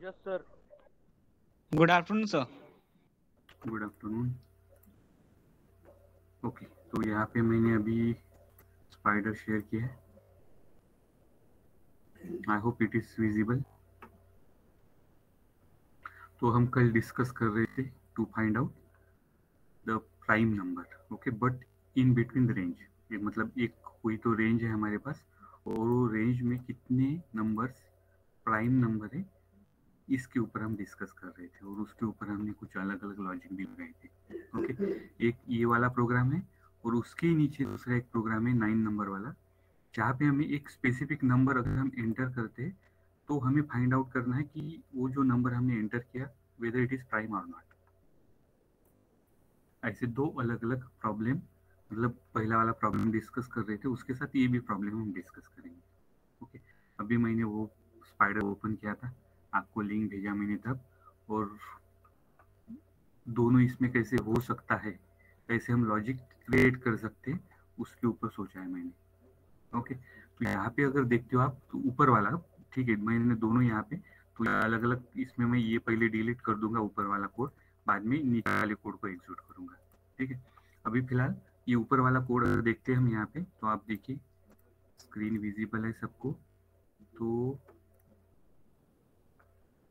Yes, sir. Good afternoon, sir. Good afternoon. Okay, तो यहाँ पे मैंने अभी स्पाइडर शेयर किया है। I hope it is visible. तो हम कल डिस्कस कर रहे थे to find out the prime number, okay, but in between the range. मतलब एक कोई तो रेंज है हमारे पास और वो रेंज में कितने नंबर्स प्राइम नंबर है इसके ऊपर हम डिस्कस कर रहे थे और उसके ऊपर हमने कुछ अलग अलग लॉजिक भी लगाए थे। ओके, एक ये वाला प्रोग्राम है और उसके नीचे दूसरा एक प्रोग्राम है 9 नंबर वाला, जहाँ पे हमें एक स्पेसिफिक नंबर अगर हम एंटर करते हैं तो हमें फाइंड आउट करना है कि वो जो नंबर हमने एंटर किया वेदर इट इज प्राइम और नॉट। ऐसे दो अलग अलग प्रॉब्लम, मतलब पहला वाला प्रॉब्लम डिस्कस कर रहे थे, उसके साथ ये भी प्रॉब्लम हम डिस्कस करेंगे। ओके, अभी मैंने वो स्पाइडर ओपन किया था, आपको लिंक भेजा मैंने तब, और दोनों इसमें कैसे हो सकता है, कैसे हम लॉजिक क्रिएट कर सकते हैं, उसके ऊपर सोचा है मैंने। ओके, तो यहाँ पे अगर देखते हो आप तो ऊपर वाला, ठीक है, मैंने दोनों यहाँ पे तो अलग अलग, इसमें मैं ये पहले डिलीट कर दूंगा ऊपर वाला कोड, बाद में नीचे वाले कोड को एग्जीक्यूट करूंगा। ठीक है, अभी फिलहाल ये ऊपर वाला कोड अगर देखते हैं हम यहाँ पे, तो आप देखिए स्क्रीन विजिबल है सबको।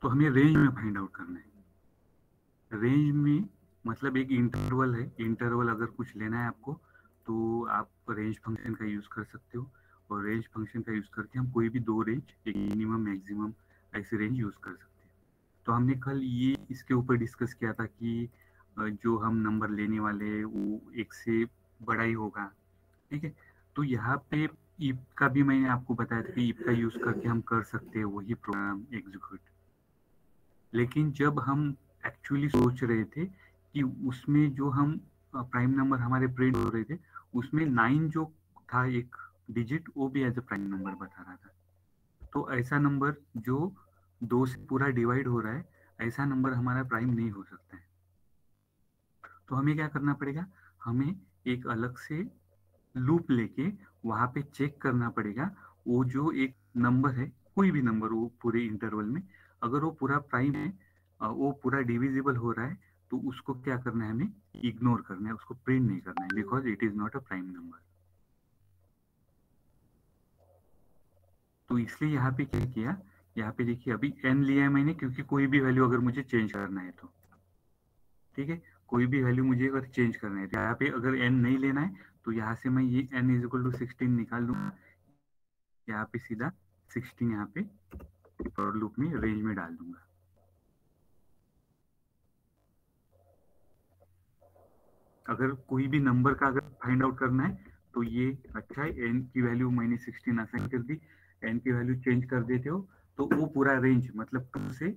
तो हमें रेंज में फाइंड आउट करना है। रेंज में मतलब एक इंटरवल है, इंटरवल अगर कुछ लेना है आपको तो आप रेंज फंक्शन का यूज कर सकते हो, और रेंज फंक्शन का यूज करके हम कोई भी दो रेंज, एक मिनिमम मैक्सिमम ऐसे रेंज यूज कर सकते हैं। तो हमने कल ये इसके ऊपर डिस्कस किया था कि जो हम नंबर लेने वाले हैं वो एक से बड़ा ही होगा। ठीक है, तो यहाँ पे इफ का भी मैंने आपको बताया था कि इफ का यूज करके हम कर सकते हैं वही प्रोग्राम एग्जीक्यूट। लेकिन जब हम एक्चुअली सोच रहे थे कि उसमें जो हम प्राइम नंबर हमारे प्रिंट हो रहे थे उसमें 9 जो था एक डिजिट, वो भी एज ए प्राइम नंबर बता रहा था। तो ऐसा नंबर जो 2 से पूरा डिवाइड हो रहा है, ऐसा नंबर हमारा प्राइम नहीं हो सकता है। तो हमें क्या करना पड़ेगा, हमें एक अलग से लूप लेके वहां पे चेक करना पड़ेगा वो जो एक नंबर है, कोई भी नंबर वो पूरे इंटरवल में, अगर वो पूरा प्राइम है, वो पूरा डिविजिबल हो रहा है, तो उसको क्या करना है, हमें इग्नोर करना है, उसको प्रिंट नहीं करना है, because it is not a prime number. तो इसलिए यहाँ पे क्या किया, यहाँ पे देखिए अभी n लिया है मैंने, क्योंकि कोई भी वैल्यू अगर मुझे चेंज करना है तो, ठीक है, कोई भी वैल्यू मुझे अगर चेंज करना है तो यहाँ पे अगर n नहीं लेना है तो यहाँ से मैं ये n इज इक्वल टू 16 निकाल दूंगा, यहाँ पे सीधा 16 यहाँ पे फॉर लूप में रेंज में डाल दूंगा। अगर कोई भी नंबर का अगर फाइंड आउट करना है तो ये अच्छा है, n की वैल्यू मैंने 16 असाइन कर दी, n की वैल्यू चेंज कर देते हो तो वो पूरा रेंज, मतलब 2 से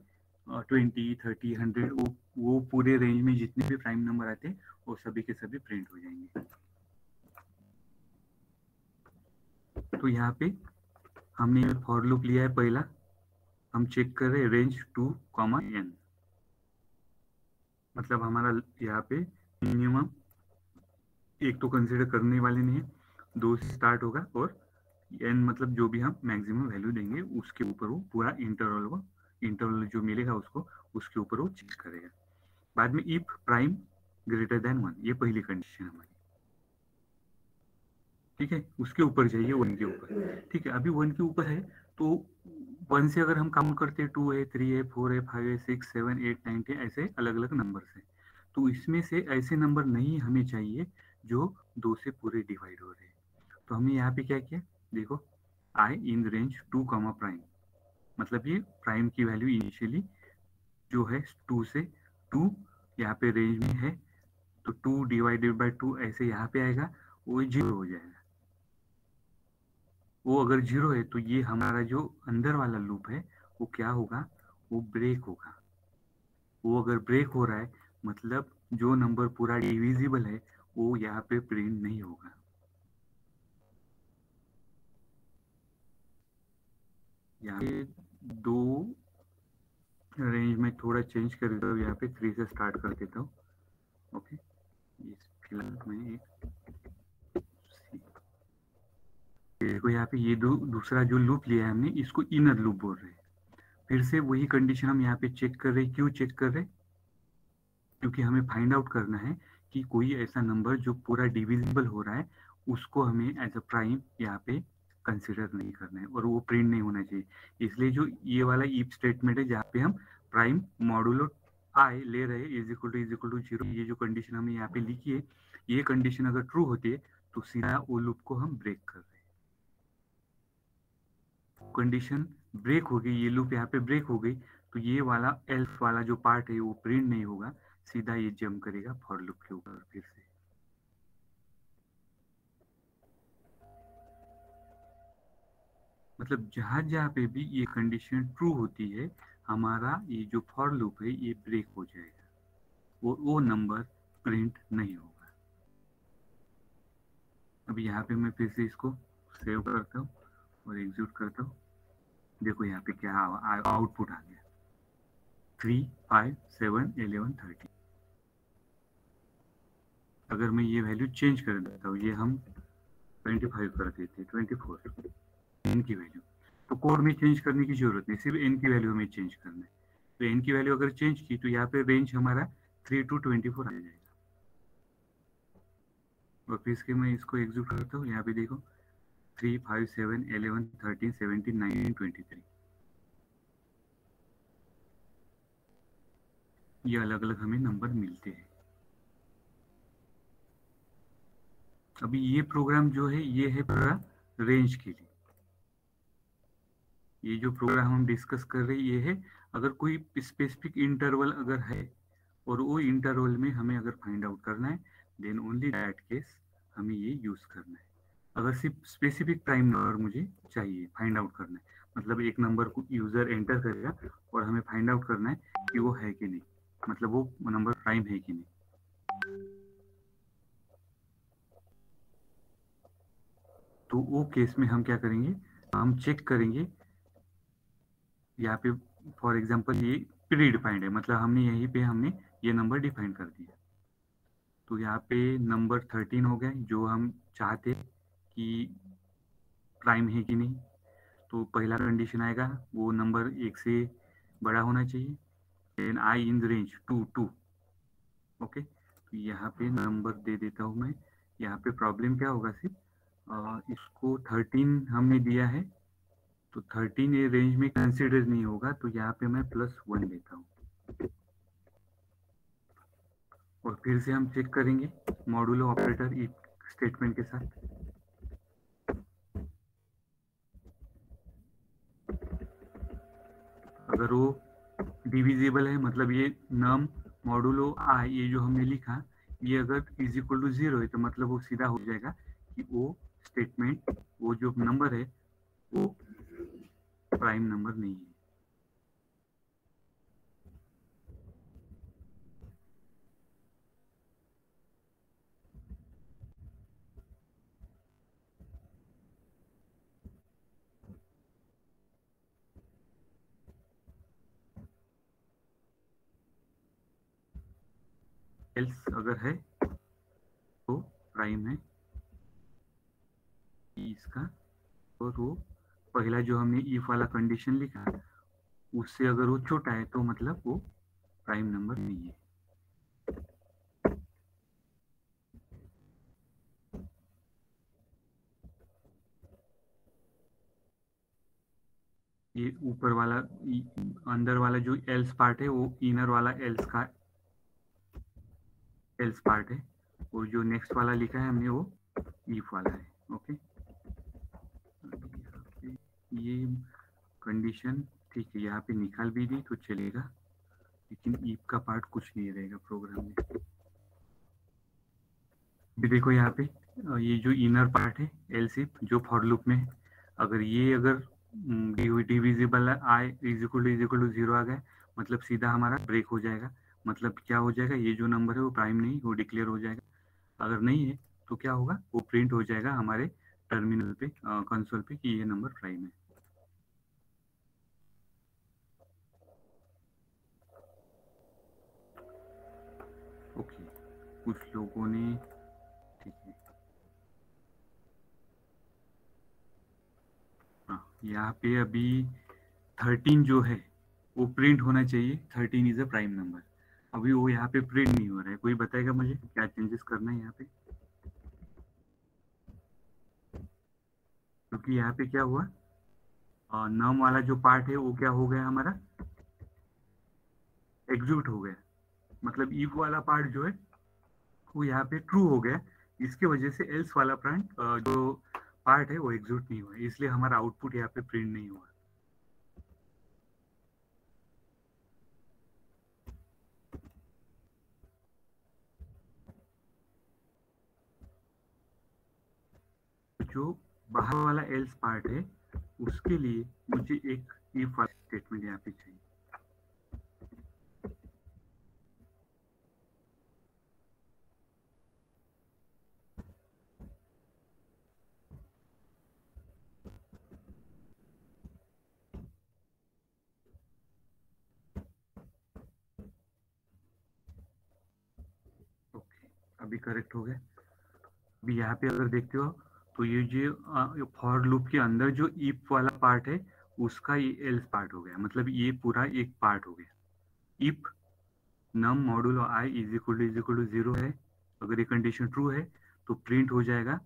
20, 30, 100, वो पूरे रेंज में जितने भी प्राइम नंबर आते हैं वो सभी के सभी प्रिंट हो जाएंगे। तो यहाँ पे हमने फॉर लूप लिया है पहला, हम चेक कर रहे हैं रेंज 2, n, मतलब हमारा यहाँ पे मिनिमम एक तो कंसिडर करने वाले नहीं है, 2 से स्टार्ट होगा और n मतलब जो भी हम मैक्सिमम वैल्यू देंगे उसके ऊपर वो पूरा इंटरवल जो मिलेगा उसको, उसके ऊपर वो चेक करेगा। बाद में इफ प्राइम ग्रेटर देन 1, ये पहली कंडीशन हमारी, ठीक है, उसके ऊपर चाहिए 1 के ऊपर। ठीक है, अभी 1 के ऊपर है तो 1 से अगर हम काउंट करते हैं 2 है, 3 है, 4 है, 5 है, 6, 7, 8, 9, 10, ऐसे अलग अलग नंबर है। तो इसमें से ऐसे नंबर नहीं हमें चाहिए जो 2 से पूरे डिवाइड हो रहे हैं। तो हमने यहाँ पे क्या किया, देखो आई इन रेंज 2, प्राइम, मतलब ये प्राइम की वैल्यू इनिशियली जो है 2 से 2 यहाँ पे रेंज में है, तो 2 डिवाइडेड बाई 2 ऐसे यहाँ पे आएगा, वो 0 हो जाएगा। वो अगर 0 है तो ये हमारा जो अंदर वाला लूप है वो क्या होगा, वो ब्रेक होगा। वो अगर ब्रेक हो रहा है मतलब जो नंबर पूरा डिविजिबल है वो यहाँ पे प्रिंट नहीं होगा। यहाँ पे 2 रेंज में थोड़ा चेंज कर देता हूँ, यहाँ पे 3 से स्टार्ट कर देता हूँ। ओके, फिलहाल मैं एक देखो यहाँ पे ये दूसरा जो लूप लिया है हमने, इसको इनर लूप बोल रहे हैं। फिर से वही कंडीशन हम यहाँ पे चेक कर रहे हैं। क्यों चेक कर रहे हैं? क्योंकि हमें फाइंड आउट करना है कि कोई ऐसा नंबर जो पूरा डिविजिबल हो रहा है उसको हमें एज अ प्राइम यहाँ पे कंसिडर नहीं करना है और वो प्रिंट नहीं होना चाहिए। इसलिए जो ये वाला इफ स्टेटमेंट है जहाँ पे हम प्राइम मॉडुलो आई ले रहे हैं इज इक्वल टू जीरो, ये जो कंडीशन हमने यहाँ पे लिखी है, ये कंडीशन अगर ट्रू होती है तो सीधा वो लूप को हम ब्रेक कर रहे हैं। कंडीशन ब्रेक हो गई, ये लूप यहाँ पे ब्रेक हो गई, तो ये वाला एल्स वाला जो पार्ट है वो प्रिंट नहीं होगा, सीधा ये जंप करेगा फॉर लूप के ऊपर फिर से। मतलब जहां जहां पे भी ये कंडीशन ट्रू होती है हमारा ये जो फॉर लूप है ये ब्रेक हो जाएगा, वो नंबर प्रिंट नहीं होगा। अब यहाँ पे मैं फिर से इसको सेव करता हूँ और एग्जीक्यूट करता हूँ। देखो यहाँ पे क्या आउटपुट आ गया, 3, 5, 7, 11, 13। अगर मैं ये वैल्यू चेंज कर देता हूँ, ये हम 25 कर देते, 24 एन की वैल्यू, तो कोड में चेंज करने की जरूरत नहीं, सिर्फ एन की वैल्यू हमें चेंज करना है। तो एन की वैल्यू अगर चेंज की तो यहाँ पे रेंज हमारा 3 to 24 आ जाएगा। और फिर इसके मैं इसको एग्जीक्यूट करता हूँ, यहाँ पे देखो 3, 5, 7, 11, 13, 17, 19, 23, ये अलग अलग हमें नंबर मिलते हैं। अभी ये प्रोग्राम जो है ये है पूरा रेंज के लिए। ये जो प्रोग्राम हम डिस्कस कर रहे हैं ये है अगर कोई स्पेसिफिक इंटरवल अगर है और वो इंटरवल में हमें अगर फाइंड आउट करना है देन ओनली दैट केस हमें ये यूज करना है। अगर सिर्फ स्पेसिफिक प्राइम नंबर मुझे चाहिए फाइंड आउट करना है, मतलब एक नंबर को यूजर एंटर करेगा और हमें फाइंड आउट करना है कि वो है कि नहीं, मतलब वो नंबर प्राइम है कि नहीं। तो वो केस में हम क्या करेंगे, हम चेक करेंगे यहाँ पे फॉर एग्जांपल ये प्री डिफाइंड है, मतलब हमने यहीं पे हमने ये नंबर डिफाइन कर दिया। तो यहाँ पे नंबर 13 हो गया जो हम चाहते कि प्राइम है कि नहीं। तो पहला कंडीशन आएगा वो नंबर 1 से बड़ा होना चाहिए, then I in range 2 okay. तो यहाँ पे नंबर दे देता हूँ मैं। यहाँ पे प्रॉब्लम क्या होगा, सिर्फ इसको 13 हमने दिया है तो 13 ये रेंज में कंसिडर नहीं होगा, तो यहाँ पे मैं +1 देता हूँ। और फिर से हम चेक करेंगे मॉडुलो ऑपरेटर इफ स्टेटमेंट के साथ। अगर वो डिविजिबल है, मतलब ये नम मॉडुलो आई ये जो हमने लिखा ये अगर इज इक्वल टू 0 है तो मतलब वो सीधा हो जाएगा कि वो स्टेटमेंट वो जो नंबर है वो प्राइम नंबर नहीं है। एल्स अगर है तो प्राइम है इसका। और वो पहला जो हमने इफ वाला कंडीशन लिखा उससे अगर वो छोटा है तो मतलब वो प्राइम नंबर नहीं है। ये ऊपर वाला अंदर वाला जो एल्स पार्ट है वो इनर वाला एल्स का एल्स पार्ट है, और जो नेक्स्ट वाला लिखा है हमने वो इफ वाला है। ओके, ये कंडीशन ठीक है, यहाँ पे निकाल भी दी तो चलेगा, लेकिन इफ का पार्ट कुछ नहीं रहेगा प्रोग्राम में। भी देखो यहाँ पे ये जो इनर पार्ट है एल्स इफ जो फॉर लूप में, अगर ये अगर divisible I is equal to 0 आ गया मतलब सीधा हमारा ब्रेक हो जाएगा। मतलब क्या हो जाएगा, ये जो नंबर है वो प्राइम नहीं, वो डिक्लेयर हो जाएगा। अगर नहीं है तो क्या होगा, वो प्रिंट हो जाएगा हमारे टर्मिनल पे कंसोल पे कि ये नंबर प्राइम है। ओके, कुछ लोगों ने ठीक है, हाँ यहाँ पे अभी 13 जो है वो प्रिंट होना चाहिए 13 इज अ प्राइम नंबर। अभी वो यहाँ पे प्रिंट नहीं हो रहा है। कोई बताएगा मुझे क्या चेंजेस करना है यहाँ पे? क्योंकि यहाँ पे क्या हुआ, नम वाला जो पार्ट है वो क्या हो गया हमारा, एग्जीक्यूट हो गया। मतलब इफ वाला पार्ट जो है वो यहाँ पे ट्रू हो गया। इसके वजह से एल्स वाला जो पार्ट है वो एग्जीक्यूट नहीं हुआ, इसलिए हमारा आउटपुट यहाँ पे प्रिंट नहीं हुआ। जो बाहर वाला एल्स पार्ट है उसके लिए मुझे एक इफ वाला स्टेटमेंट यहाँ पे चाहिए। ओके, अभी करेक्ट हो गया। अभी यहाँ पे अगर देखते हो तो ये जो फॉर लूप के अंदर जो इफ वाला पार्ट है उसका ये एल्स पार्ट हो गया। मतलब ये पूरा एक पार्ट हो गया। If num modulo I is equal to 0 है, अगर ये कंडीशन ट्रू है तो प्रिंट हो जाएगा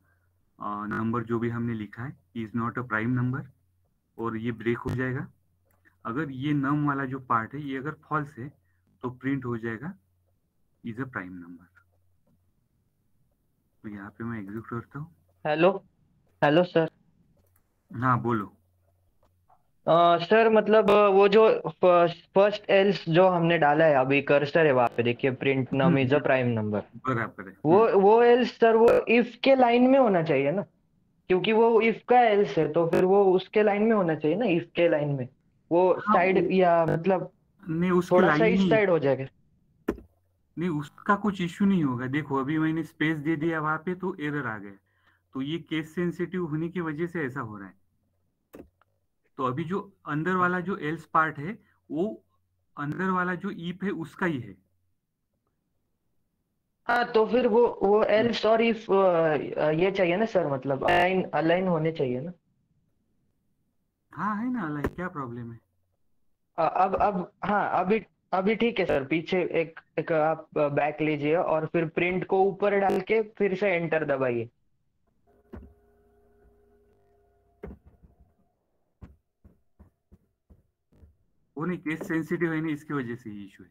नंबर जो भी हमने लिखा है is not a prime number, और ये ब्रेक हो जाएगा। अगर ये नम वाला जो पार्ट है ये अगर फॉल्स है तो प्रिंट हो जाएगा इज अ प्राइम नंबर। तो यहाँ पे मैं एग्जीक्यूट करता हूँ। हेलो। Hello sir. हाँ बोलो। सर मतलब वो जो फर्स्ट एल्स जो हमने डाला है अभी कर्सर है वहां पे देखिए, print num is a prime number. बराबर है। वो एल्स सर वो इफ के लाइन में होना चाहिए ना, क्योंकि वो इफ का एल्स है तो फिर वो उसके लाइन में होना चाहिए ना, इफ के लाइन में। वो हाँ साइड या मतलब नहीं, उसकी थोड़ा सा लाइन इस नहीं, साइड हो जाएगा। नहीं उसका कुछ इश्यू नहीं होगा। देखो अभी मैंने स्पेस दे दिया वहां पे तो एरर आ गया। तो ये केस सेंसिटिव होने की वजह से ऐसा हो रहा है। तो अभी जो अंदर वाला जो एल्स पार्ट है वो अंदर वाला जो ईप है उसका ही है। हाँ तो फिर वो एल्स और इफ ये चाहिए ना सर, मतलब अलाइन अलाइन होने चाहिए ना। हाँ है ना, लाइक क्या प्रॉब्लम है? अब हाँ, अभी अभी ठीक है सर। पीछे एक एक आप बैक लीजिए और फिर प्रिंट को ऊपर डाल के फिर से एंटर दबाइए। वो नहीं, केस सेंसिटिव है ना, इसकी वजह से ये इशू है।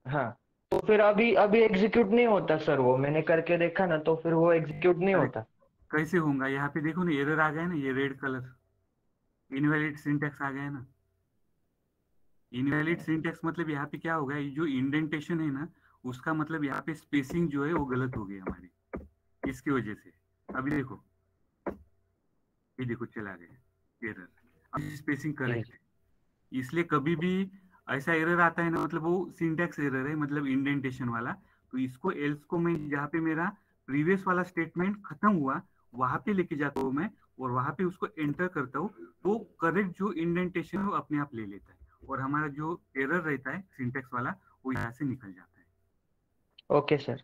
हाँ तो फिर अभी अभी एग्जीक्यूट नहीं होता सर, वो मैंने करके देखा ना तो फिर वो एग्जीक्यूट नहीं अरे होता। कैसे होगा? यहाँ पे देखो ना, एरर आ गया ना, ये रेड कलर इनवैलिड सिंटैक्स आ गया है ना। इनवैलिड सिंटैक्स मतलब यहाँ पे क्या होगा, ये जो इंडेंटेशन है ना उसका मतलब यहाँ पे स्पेसिंग जो है वो गलत हो गई हमारी, इसकी वजह से। अभी देखो, ये देखो चला गया एरर। अब स्पेसिंग जी करेक्ट है। इसलिए कभी भी ऐसा एरर आता है ना, मतलब वो सिंटैक्स एरर है, मतलब इंडेंटेशन वाला। तो इसको एल्स को मैं जहाँ पे मेरा प्रीवियस वाला स्टेटमेंट खत्म हुआ वहां पे लेके जाता हूँ मैं, और वहां पे उसको एंटर करता हूँ तो करेक्ट जो इंडेंटेशन है वो अपने आप ले लेता है, और हमारा जो एरर रहता है सिंटैक्स वाला वो यहाँ से निकल जाता है। Okay sir.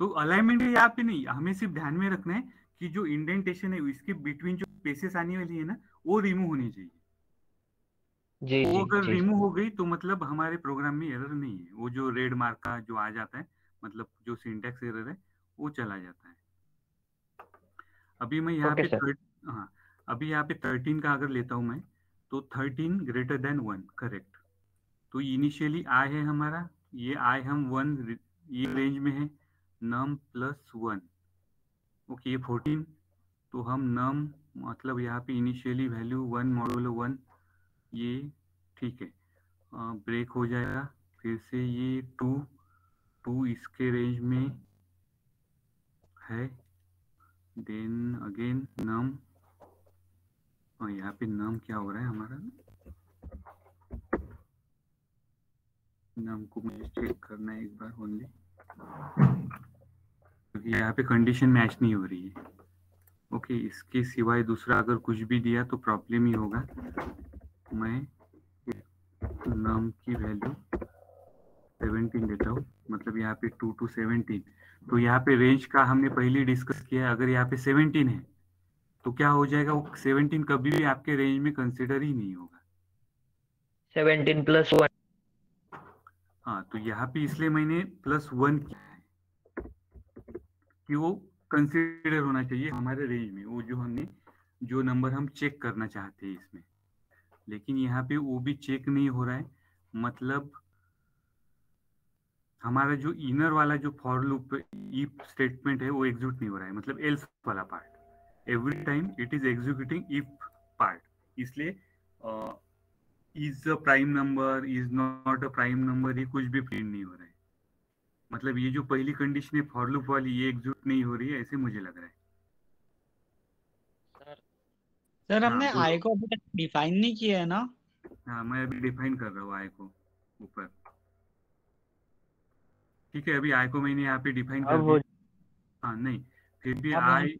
तो अलाइनमेंट यहाँ पे नहीं, हमें सिर्फ ध्यान में रखना है कि जो इंडेंटेशन है इसके बिटवीन जो स्पेसेस आने वाली है ना वो रिमूव होनी चाहिए। जी वो जी अगर जी। रिमूव हो गई तो मतलब हमारे प्रोग्राम में एरर नहीं है। वो जो रेड मार्क का जो आ जाता है, मतलब जो सिंटैक्स एरर है वो चला जाता है। अभी मैं यहाँ ओके पे सर। हाँ, अभी यहाँ पे 13 का अगर लेता हूँ मैं, तो 13 ग्रेटर देन 1 करेक्ट। तो इनिशियली आई है हमारा, ये आई हम 1 ये रेंज में है, नम प्लस 1। ओके, ये 14। तो हम नम मतलब यहाँ पे इनिशियली वैल्यू 1 मॉड्यूलो 1, ये ठीक है, ब्रेक हो जाएगा। फिर से ये 2 2 इसके रेंज में है, देन अगेन नम। यहाँ पे नम क्या हो रहा है हमारा, नम को मुझे चेक करना है एक बार ओनली, क्योंकि यहाँ पे कंडीशन मैच नहीं हो रही है। ओके, इसके सिवाय दूसरा अगर कुछ भी दिया तो प्रॉब्लम ही होगा। मैं नम की वैल्यू 17 देता हूँ, मतलब यहाँ पे 2 to 17। तो यहाँ पे रेंज का हमने पहले डिस्कस किया है, अगर यहाँ पे 17 है तो क्या हो जाएगा, वो 17 कभी भी आपके रेंज में कंसिडर ही नहीं होगा। 17 + 1। हाँ, तो यहाँ पे इसलिए मैंने +1 किया है कि वो कंसीडर होना चाहिए हमारे रेंज में, वो जो नंबर हम चेक करना चाहते हैं इसमें। लेकिन यहाँ पे वो भी चेक नहीं हो रहा है, मतलब हमारा जो इनर वाला जो फॉर लूप इफ स्टेटमेंट है वो एग्जीक्यूट नहीं हो रहा है, मतलब एल्स वाला part every time it is executing if part. इसलिए is a prime number, is not a prime number, ये कुछ भी प्रिंट नहीं हो रहा है। मतलब ये जो पहली कंडीशन है फॉर लूप वाली, ये एग्जीक्यूट नहीं हो रही है, ऐसे मुझे लग रहा है। सर हाँ हमने बोलो। आई को अभी तक डिफाइन नहीं किया है ना? हाँ, मैं अभी डिफाइन कर रहा हूँ आई को ऊपर। ठीक है, अभी आई को मैंने यहाँ पे डिफाइन कर अब दिया। हो हाँ नहीं, फिर भी अब हम आई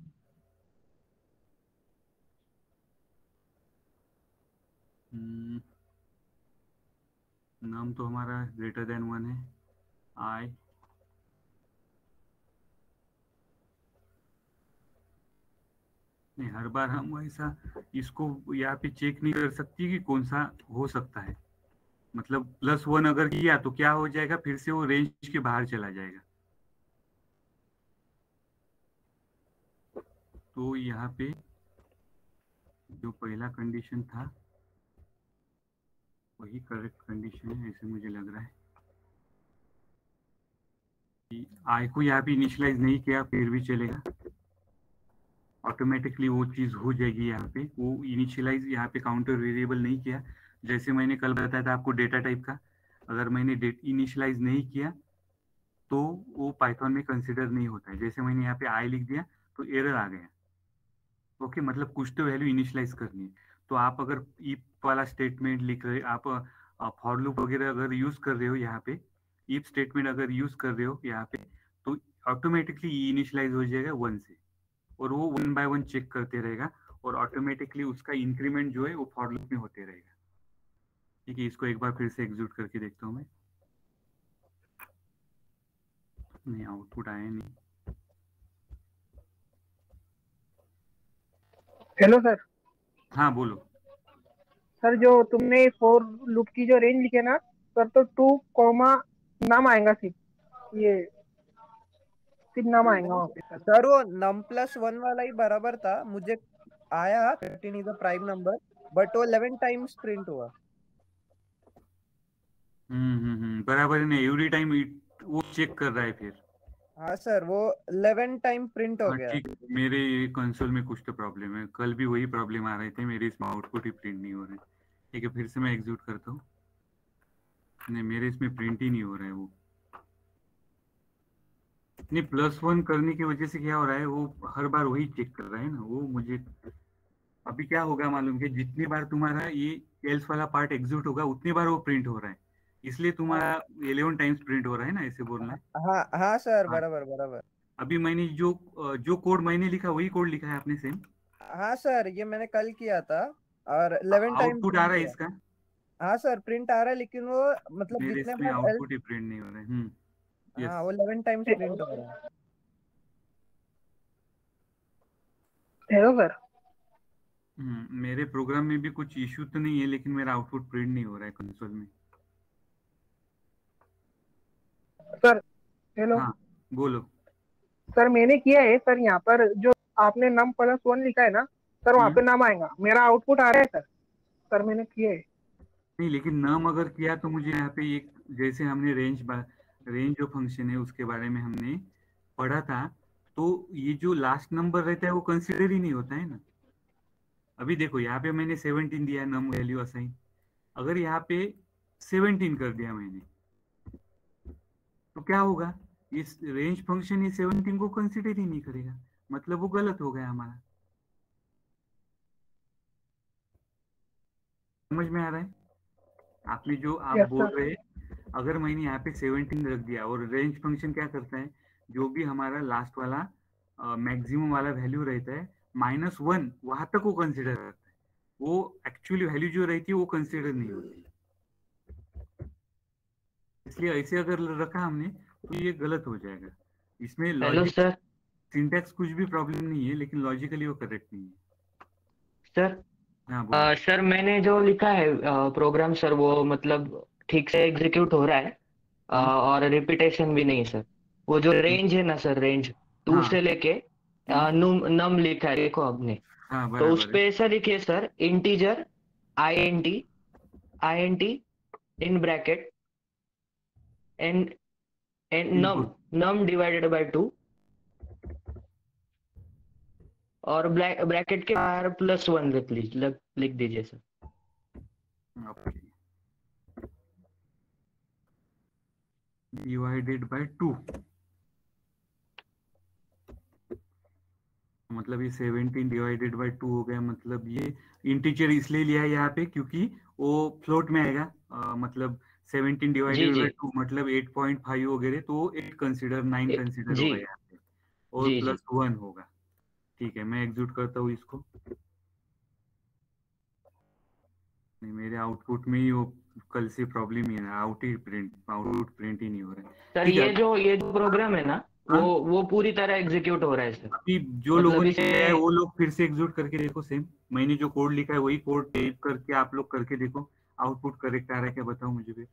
नम तो हमारा ग्रेटर देन 1 है। आई नहीं, हर बार हम ऐसा इसको यहाँ पे चेक नहीं कर सकती कि कौन सा हो सकता है। मतलब +1 अगर किया तो क्या हो जाएगा, फिर से वो रेंज के बाहर चला जाएगा। तो यहाँ पे जो पहला कंडीशन था वही करेक्ट कंडीशन है, ऐसे मुझे लग रहा है कि आई को यहाँ पे इनिशियलाइज नहीं किया फिर भी चलेगा, ऑटोमेटिकली वो चीज हो जाएगी। यहाँ पे वो इनिशियलाइज यहाँ पे काउंटर वेरिएबल नहीं किया, जैसे मैंने कल बताया था आपको डेटा टाइप का, अगर मैंने इनिशियलाइज नहीं किया तो वो पाइथन में कंसिडर नहीं होता है। जैसे मैंने यहाँ पे आई लिख दिया तो एरर आ गया। ओके, मतलब कुछ तो वैल्यू इनिशियलाइज करनी है। तो आप अगर इफ वाला स्टेटमेंट लिख रहे, आप फॉर लूप वगैरह अगर यूज कर रहे हो, यहाँ पे इफ स्टेटमेंट अगर यूज कर रहे हो यहाँ पे, तो ऑटोमेटिकली इनिशियलाइज हो जाएगा 1 से, और वो 1 बाय 1 चेक करते रहेगा, और ऑटोमेटिकली उसका इंक्रीमेंट जो है वो फॉर लूप में होते रहेगा। ठीक है, इसको एक बार फिर से एग्जीक्यूट करके देखता हूँ मैं। नहीं, आउटपुट आया नहीं। Hello sir. हाँ बोलो। सर जो तुमने फॉर लूप की जो रेंज लिखी है ना सर, तो 2 नाम आएगा सिर्फ नाम आएगा वहाँ पे सर। सर वो num+1 वाला ही बराबर था, मुझे आया 13 is a prime number, but वो 11 टाइम्स प्रिंट हुआ। बराबर है ना, एवरी टाइम वो चेक कर रहा है फिर। हाँ सर, वो 11 टाइम प्रिंट हो हाँ गया। ठीक, मेरे कंसोल में कुछ तो प्रॉब्लम है, कल भी वही प्रॉब्लम आ रहे थे, मेरे इसमें आउटपुट ही प्रिंट नहीं हो रहे। ठीक है, फिर से मैं एग्जीक्यूट करता हूँ। नहीं, मेरे इसमें प्रिंट ही नहीं हो रहा है वो। नहीं, +1 करने की वजह से क्या हो रहा है, वो हर बार वही चेक कर रहा है ना वो मुझे। अभी क्या होगा मालूम है, जितनी बार तुम्हारा ये एल्स वाला पार्ट एग्जीक्यूट होगा उतनी बार वो प्रिंट हो रहा है, इसलिए तुम्हारा 11 टाइम्स प्रिंट हो रहा है ना, ऐसे बोलना है। हाँ हाँ सर, हाँ, बराबर बराबर। अभी मैंने जो कोड मैंने लिखा वही कोड लिखा है आपने सेम। हाँ सर, ये मैंने कल किया था और 11 टाइम आउटपुट आ प्रिंट रहा है हुआ। इसका? हाँ सर, प्रिंट आ रहा है, लेकिन वो मतलब मेरे जितने इसमें बार आउटपुट ही प्रिंट नहीं हो रहा है। हाँ, यस। वो 11 टाइम्स प्रिंट हो रहा है। Hello sir. मेरे प्रोग्राम में भी कुछ इश्यू तो नहीं है, लेकिन मेरा आउटपुट प्रिंट नहीं हो रहा है कंसोल में। Sir hello. हाँ बोलो। सर मैंने किया है सर, यहाँ पर जो आपने num+1 लिखा है ना सर, वहाँ पे नाम आएगा, मेरा आउटपुट आ रहा है सर। सर मैंने किया है। नहीं, लेकिन नाम अगर किया तो मुझे यहाँ पे एक, जैसे हमने रेंज जो फंक्शन है उसके बारे में हमने पढ़ा था, तो ये जो लास्ट नंबर रहता है वो कंसिडर ही नहीं होता है ना। अभी देखो यहाँ पे मैंने 17 दिया नम वैल्यू असाइन, अगर यहाँ पे 17 कर दिया मैंने तो क्या होगा, इस रेंज फंक्शन ये 17 को कंसिडर ही नहीं करेगा, मतलब वो गलत हो गया हमारा। समझ में आ रहा है आपने जो आप यस बोल सर। रहे हैं? अगर मैंने यहाँ पे 17 रख दिया, और रेंज फंक्शन क्या करता है, जो भी हमारा लास्ट वाला मैक्सिमम वाला वैल्यू रहता है -1 वहां तक वो कंसिडर करता है, वो एक्चुअली वैल्यू जो रहती है वो कंसिडर नहीं होती। इसलिए ऐसे अगर रखा हमने तो ये गलत हो जाएगा। इसमें हेलो लॉजिक सर। सिंटैक्स कुछ भी प्रॉब्लम नहीं है, लेकिन लॉजिकली वो करेक्ट नहीं है। सर हाँ बोलो। सर मैंने जो लिखा है प्रोग्राम सर, वो मतलब ठीक से एग्जीक्यूट हो रहा है, और रिपीटेशन भी नहीं सर। वो जो रेंज है ना सर, रेंज 2 हाँ से लेके नम नम लिखा है, देखो आपने। हाँ तो उस बराबर है। पे ऐसा लिखिए sir, integer INT INT in bracket and and num input. Num divided by 2, और ब्रैकेट के बाहर +1 लिख दीजिए सर। ओके, डिवाइडेड बाय 2, मतलब ये 17 डिवाइडेड बाय 2 हो गया। मतलब ये इंटीजर इसलिए लिया है यहाँ पे क्योंकि वो फ्लोट में आएगा। मतलब 17 जी डिवाइडेड जी बाय 2 मतलब 8.5 वगैरह, तो 8 कंसिडर 9 कंसिडर जी होगा यहाँ पे, और जी जी +1 होगा। ठीक है, मैं एग्जीक्यूट करता हूँ इसको। नहीं, मेरे आउटपुट में ही वो कल से प्रॉब्लम ही है, आउटपुट प्रिंट ही नहीं हो रहा है। सर। ठीक है। ये जो प्रोग्राम है ना, हाँ, वो पूरी तरह एग्जीक्यूट हो रहा है सर। अभी जो लोगों मतलब ने इसे किया है वो लोग फिर से एग्जीक्यूट करके देखो। सेम मैंने जो कोड लिखा है वही कोड टाइप करके आप लोग करके देखो, आउटपुट करेक्ट आ रहा है क्या, बताओ मुझे भी।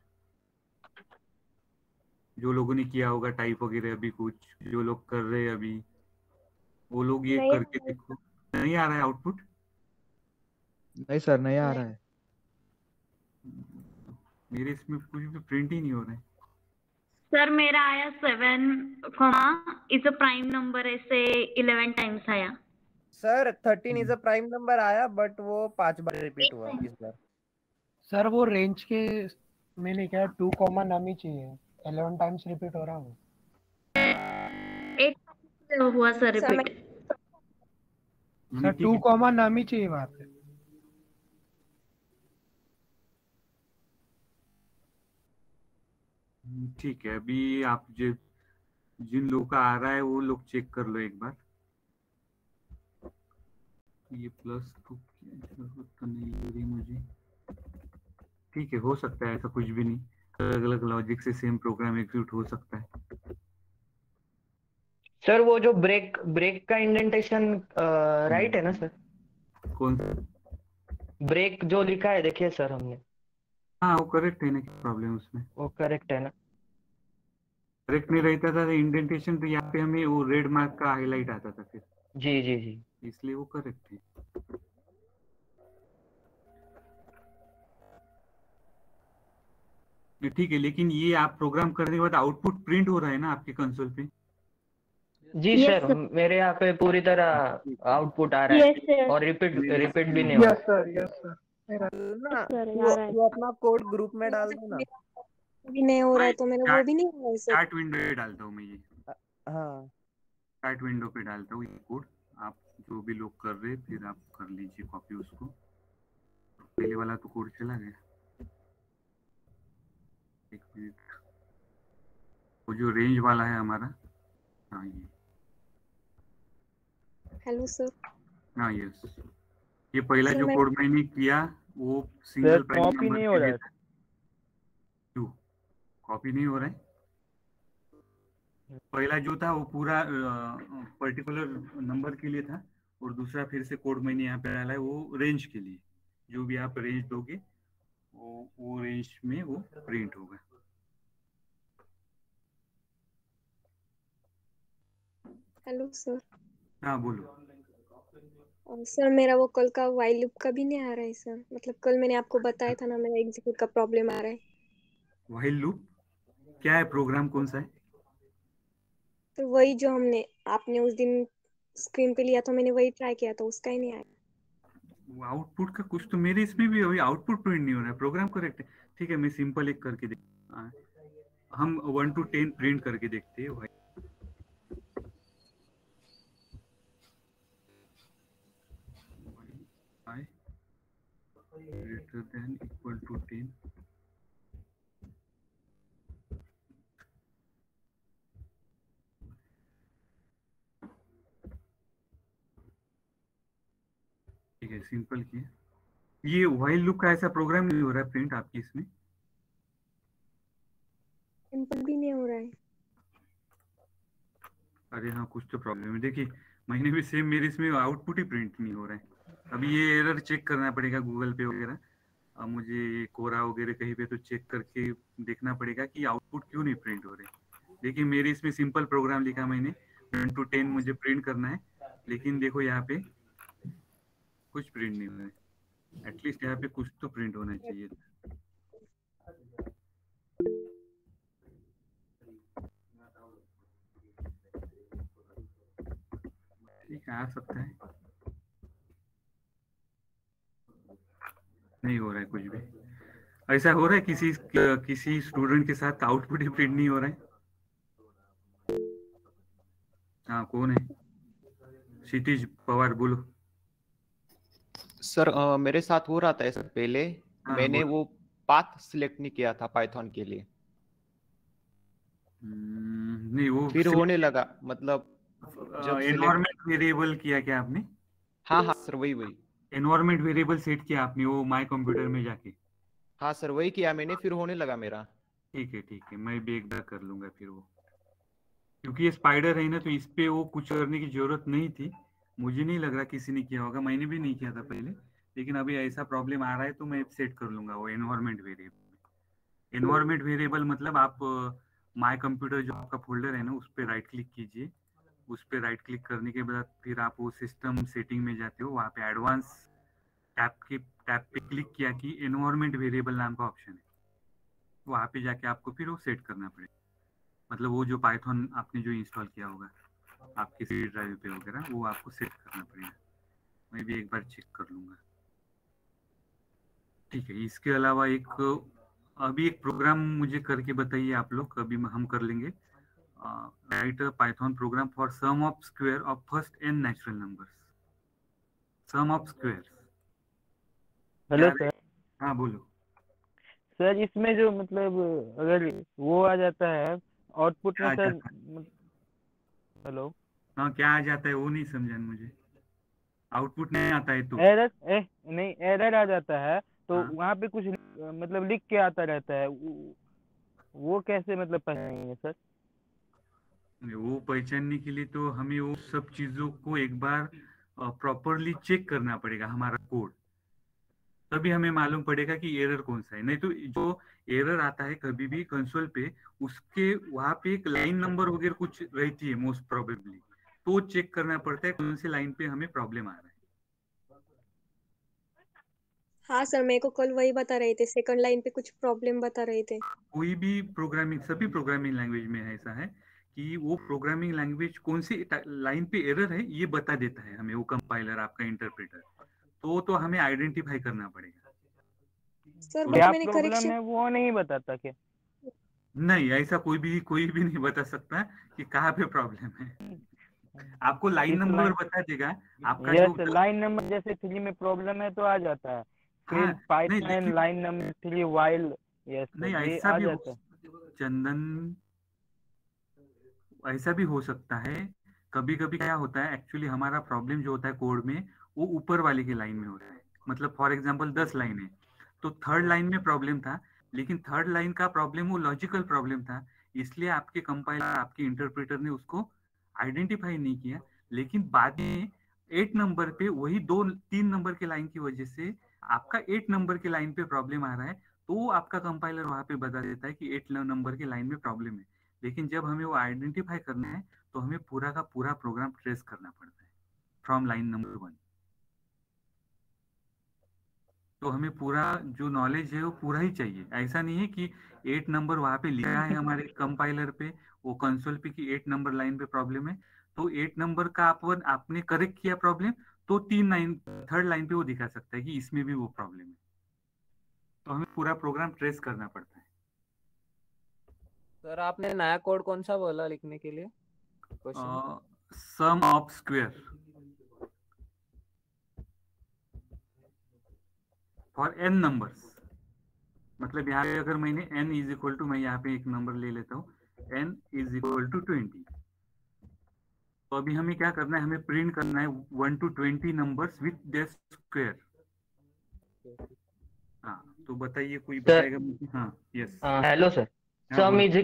जो लोगों ने किया होगा टाइप वगैरह, अभी कुछ जो लोग कर रहे हैं अभी, वो लोग ये नहीं करके देखो। नहीं आ रहा है आउटपुट? नहीं सर, नहीं आ रहा है। मेरे इसमें कुछ भी प्रिंट ही नहीं हो रहा है। सर, मेरा आया 7 comma is a prime number, ऐसे 11 टाइम्स आया। Sir 13 is a prime number आया, बट वो 5 बार रिपीट हुआ इस बार। सर वो रेंज के मैंने क्या 2 कॉमा नाम ही चाहिए, 11 टाइम्स रिपीट हो रहा हूँ। 8 हुआ सर रिपीट। नहीं, सर ठीक 2 है। कॉमा नाम ही चाहिए वहाँ पे। ठीक है, अभी आप जिन लोगों का आ रहा है वो लोग चेक कर लो एक बार। ये प्लस तो जरूरत तो नहीं हो रही मुझे। ठीक है, हो सकता है, ऐसा कुछ भी नहीं, अलग अलग लॉजिक से सेम प्रोग्राम एग्जीक्यूट हो सकता है। सर, वो जो ब्रेक ब्रेक का इंडेंटेशन राइट है ना सर? कौन सा? ब्रेक जो लिखा है देखिए सर हमने, हाँ, वो करेक्ट है ना, क्या प्रॉब्लम उसमें? वो करेक्ट है ना? करेक्ट नहीं रहता था इंडेंटेशन, तो यहाँ पे हमें वो रेड मार्क का हाईलाइट आता था फिर, जी जी जी। इसलिए वो करेक्ट है। ठीक है, लेकिन ये आप प्रोग्राम करने के बाद आउटपुट प्रिंट हो रहा है ना आपके कंसोल पे? जी यस सर, सर। मेरे यहाँ पे पूरी तरह आउटपुट आ रहा है, यस सर। और रिपीट मेरे रिपीट भी इसमें नहीं हो रहा। Yes sir, yes sir. मेरा ना सर वो आ रहा है। वो अपना कोड ग्रुप में डाल दो ना। भी नहीं हो रहा मैं है तो मेरा वो भी नहीं हो रहा है सर। चार्ट विंडो पे डालता हूँ मैं ये, हाँ चार्ट विंडो पे डालता हूँ ये कोड। आप जो भी लोग कर रहे हैं फिर आप कर लीजिए कॉपी उसको। पहले वाला तो कोड चला गया। एक मिनट, वो जो रेंज वाला है हमारा, हाँ ये, हेलो सर। हाँ यस, ये पहला सर जो मैं कोड मैंने किया वो sir, single prime copy number नहीं हो के रहा लिए है। था। क्यों कॉपी नहीं हो रहा है? पहला जो था वो पूरा पर्टिकुलर नंबर के लिए था, और दूसरा फिर से कोड मैंने यहाँ पे डाला है वो रेंज के लिए। जो भी आप रेंज दोगे वो रेंज में वो प्रिंट होगा। Hello sir. हाँ बोलो। और सर मेरा वो कल का वाइल लूप का भी नहीं आ रहा है सर। मतलब कल मैंने आपको बताया था ना, मेरा एग्जीक्यूट का प्रॉब्लम आ रहा है। व्हाइल लूप क्या है, प्रोग्राम कौन सा है? तो वही जो हमने आपने उस दिन स्क्रीन पे लिया था, मैंने वही ट्राई किया था, उसका ही नहीं आया। वो आउटपुट का कुछ तो मेरे इसमें भी अभी आउटपुट प्रिंट नहीं हो रहा है, प्रोग्राम करेक्ट है। ठीक है, मैं सिंपल एक करके देख, हम 1 to 10 प्रिंट करके देखते हैं। I greater than equal to 10, ठीक है, सिंपल किया। ये व्हाइल लूप का ऐसा प्रोग्राम नहीं हो रहा है प्रिंट आपकी इसमें? सिंपल भी नहीं हो रहा है। अरे हाँ, कुछ तो प्रॉब्लम है। देखिए मैंने भी सेम, मेरे इसमें आउटपुट ही प्रिंट नहीं हो रहा है। अभी ये एरर चेक करना पड़ेगा गूगल पे वगैरह। अब मुझे कोरा वगैरह कहीं पे तो चेक करके देखना पड़ेगा कि आउटपुट क्यों नहीं प्रिंट हो रहे। देखिए मेरे इसमें सिंपल प्रोग्राम लिखा मैंने, 1 to 10 मुझे प्रिंट करना है, लेकिन देखो यहाँ पे कुछ प्रिंट नहीं हो रहा है। एटलीस्ट यहाँ पे कुछ तो प्रिंट होना चाहिए। ठीक है, आ सकता है। नहीं हो रहा है कुछ भी। ऐसा हो रहा है किसी स्टूडेंट के साथ आउटपुट ही प्रिंट नहीं हो रहा है। हाँ, कौन है? क्षितिज पवार, बोलो। सर मेरे साथ हो रहा था ऐसा पहले। हाँ, मैंने बोलो। वो पाथ सिलेक्ट नहीं किया था पाइथन के लिए, नहीं वो फिर होने लगा। मतलब जब एनवायरमेंट वेरिएबल किया क्या आपने? हाँ हाँ सर, वही एनवायरमेंट वेरिएबल सेट किया आपने वो माय कंप्यूटर में जाके? हाँ सर, वही किया मैंने, फिर होने लगा मेरा। ठीक है, मैं भी एक बार कर लूंगा फिर वो, क्योंकि ये स्पाइडर है ना, तो इस पे वो कुछ करने की जरूरत नहीं थी। मुझे नहीं लग रहा किसी ने किया होगा, मैंने भी नहीं किया था पहले, लेकिन अभी ऐसा प्रॉब्लम आ रहा है तो मैं सेट कर लूंगा वो एनवायरमेंट वेरिएबल। एनवायरमेंट वेरिएबल मतलब आप माय कंप्यूटर जो आपका फोल्डर है ना, उस पर राइट क्लिक कीजिए। उस पर राइट क्लिक करने के बाद फिर आप वो सिस्टम सेटिंग में जाते हो, वहाँ पे एडवांस टैब पे क्लिक किया कि एनवायरमेंट वेरिएबल नाम का ऑप्शन है, वहाँ पे जाके आपको फिर वो सेट करना पड़ेगा। मतलब वो जो पाइथन आपने जो इंस्टॉल किया होगा आपके सी ड्राइव पे वगैरह, वो आपको सेट करना पड़ेगा। मैं भी एक बार चेक कर लूंगा। ठीक है, इसके अलावा अभी एक प्रोग्राम मुझे करके बताइए आप लोग, अभी हम कर लेंगे। Write Python program for sum of square of first N natural numbers. Sum of square. Hello sir. हाँ बोलो सर इसमें जो मतलब अगर वो आ जाता है आउटपुट में सर, हेलो। हाँ, क्या आ जाता है वो नहीं समझा मुझे। आउटपुट नहीं आता है तो नहीं एरर आ जाता है तो हाँ। वहाँ पे कुछ मतलब लिख के आता रहता है, वो कैसे मतलब पहचानेंगे सर? वो पहचानने के लिए तो हमें वो सब चीजों को एक बार प्रॉपरली चेक करना पड़ेगा हमारा कोड, तभी हमें मालूम पड़ेगा कि एरर कौन सा है। नहीं तो जो एरर आता है कभी भी कंसोल पे, उसके वहां पे एक लाइन नंबर वगैरह कुछ रहती है मोस्ट प्रोबेबली, तो चेक करना पड़ता है कौन सी लाइन पे हमें प्रॉब्लम आ रहा है। हाँ सर, मेरे को कल वही बता रहे थे, सेकंड लाइन पे कुछ प्रॉब्लम बता रहे थे। कोई भी प्रोग्रामिंग, सभी प्रोग्रामिंग लैंग्वेज में ऐसा है कि वो प्रोग्रामिंग लैंग्वेज कौन सी लाइन पे एरर है ये बता देता है हमें, वो कंपाइलर आपका इंटरप्रेटर, तो हमें आइडेंटिफाई करना पड़ेगा। सर क्या मैंने प्रॉब्लम करेक्शन है वो नहीं बताता क्या? नहीं, ऐसा कोई भी नहीं बता सकता कि कहाँ पे प्रॉब्लम है। आपको लाइन नंबर बता देगा आपका जो लाइन नंबर जैसे 3 में प्रॉब्लम है तो आ जाता है, फिर हाँ, Python line number 3 while, yes नहीं ये ऐसा आ भी जाता है। चंदन, ऐसा भी हो सकता है। कभी कभी क्या होता है एक्चुअली, हमारा प्रॉब्लम जो होता है कोड में वो ऊपर वाले की लाइन में होता है। मतलब फॉर एग्जांपल 10 लाइन है तो थर्ड लाइन में प्रॉब्लम था, लेकिन थर्ड लाइन का प्रॉब्लम वो लॉजिकल प्रॉब्लम था, इसलिए आपके कंपाइलर आपके इंटरप्रेटर ने उसको आइडेंटिफाई नहीं किया। लेकिन बाद में 8 नंबर पे वही 2-3 नंबर के लाइन की वजह से आपका 8 नंबर के लाइन पे प्रॉब्लम आ रहा है, तो आपका कंपाइलर वहां पे बता देता है कि 8 नंबर के लाइन में प्रॉब्लम है। लेकिन जब हमें वो आइडेंटिफाई करना है तो हमें पूरा का पूरा प्रोग्राम ट्रेस करना पड़ता है फ्रॉम लाइन नंबर 1। तो हमें पूरा जो नॉलेज है वो पूरा ही चाहिए। ऐसा नहीं है कि 8 नंबर वहां पे लिखा है हमारे कंपाइलर पे, वो कंसोल पे कि 8 नंबर लाइन पे प्रॉब्लम है, तो 8 नंबर का आपने करेक्ट किया प्रॉब्लम, तो थर्ड लाइन पे वो दिखा सकता है कि इसमें भी वो प्रॉब्लम है। तो हमें पूरा प्रोग्राम ट्रेस करना पड़ता है। सर आपने नया कोड कौन सा बोला लिखने के लिए? Sum of square for n numbers. मतलब यहाँ पे अगर मैंने n इज इक्वल टू, मैं यहाँ पे एक नंबर ले लेता हूँ, n इज इक्वल टू 20, तो अभी हमें क्या करना है, हमें प्रिंट करना है 1 to 20 numbers with their square. हाँ, तो बताइए कोई बताएगा मुझे? हाँ yes, hello sir. Sum is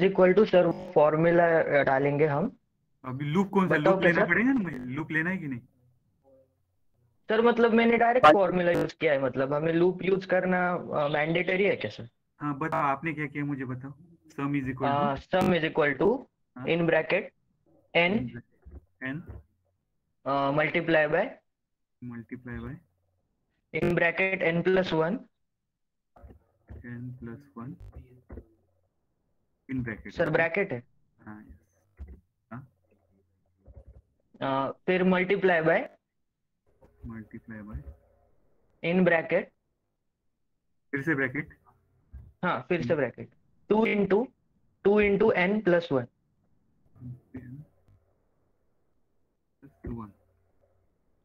equal to sir formula डालेंगे हम। अभी लूप कौन सा, लूप लेना पड़ेगा ना, मुझे लूप लेना है कि नहीं? सर मतलब मैंने डायरेक्ट फॉर्मूला यूज किया है, मतलब हमें लूप यूज करना मैंडेटरी है क्या सर? हाँ बताओ, आपने क्या किया मुझे बताओ। Sum is equal to, sum is equal to हाँ, in bracket n n multiply by multiply by in bracket n plus one n plus one in bracket. Sir bracket है, हाँ yes, फिर multiply by multiply by in bracket, फिर से bracket, हाँ फिर से bracket two into N plus one.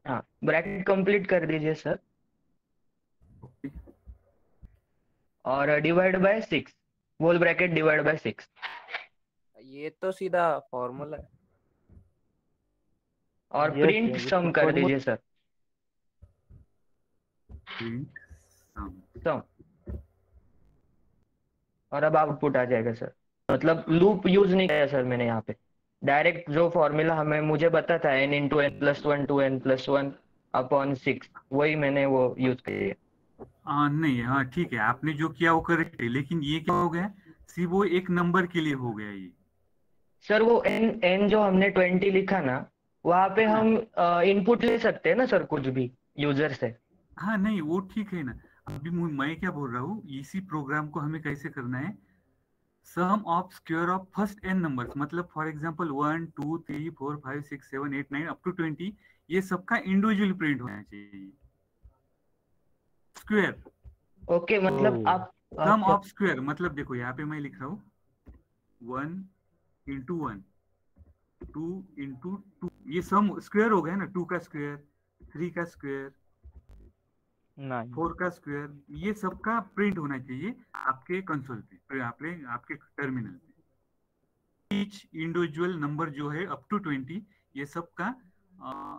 हाँ bracket complete कर दीजिए सर, ओके और divide by 6, whole bracket divide by 6। ये तो सीधा फॉर्मूला है। और Yes, प्रिंट sir, सम कर formula- दीजिए सर, प्रिंट सम। सम, और अब आउटपुट आ जाएगा सर। मतलब लूप यूज नहीं किया सर मैंने यहाँ पे, डायरेक्ट जो फॉर्मूला हमें मुझे पता था n into N plus one two N plus one upon 6, वही मैंने वो यूज किया। नहीं, हाँ ठीक है, आपने जो किया वो करेक्ट है, लेकिन ये क्या हो गया, सी वो एक नंबर के लिए हो गया ये। सर वो n जो हमने 20 लिखा ना, वहाँ पे हम इनपुट ले सकते हैं ना सर कुछ भी यूजर से। हाँ नहीं वो ठीक है ना, अभी मैं क्या बोल रहा हूँ, इसी प्रोग्राम को हमें कैसे करना है, sum of square of first n numbers, मतलब फॉर एग्जांपल 1 2 3 4 5 6 7 8 9 अप टू 20, ये सबका इंडिविजुअल प्रिंट होना चाहिए स्क्वायर। ओके मतलब Oh. आप सम अच्छा, ऑफ स्क्वायर मतलब देखो यहाँ पे मैं लिख रहा हूँ 1 इंटू 1 2 इंटू 2, ये सम स्क्वायर हो गया ना, 2 का स्क्वायर 3 का स्क्वायर नहीं 4 का स्क्वायर, ये सबका प्रिंट होना चाहिए आपके कंसोल पे, आपके टर्मिनल पे। ईच इंडिविजुअल नंबर जो है अप टू 20, ये सबका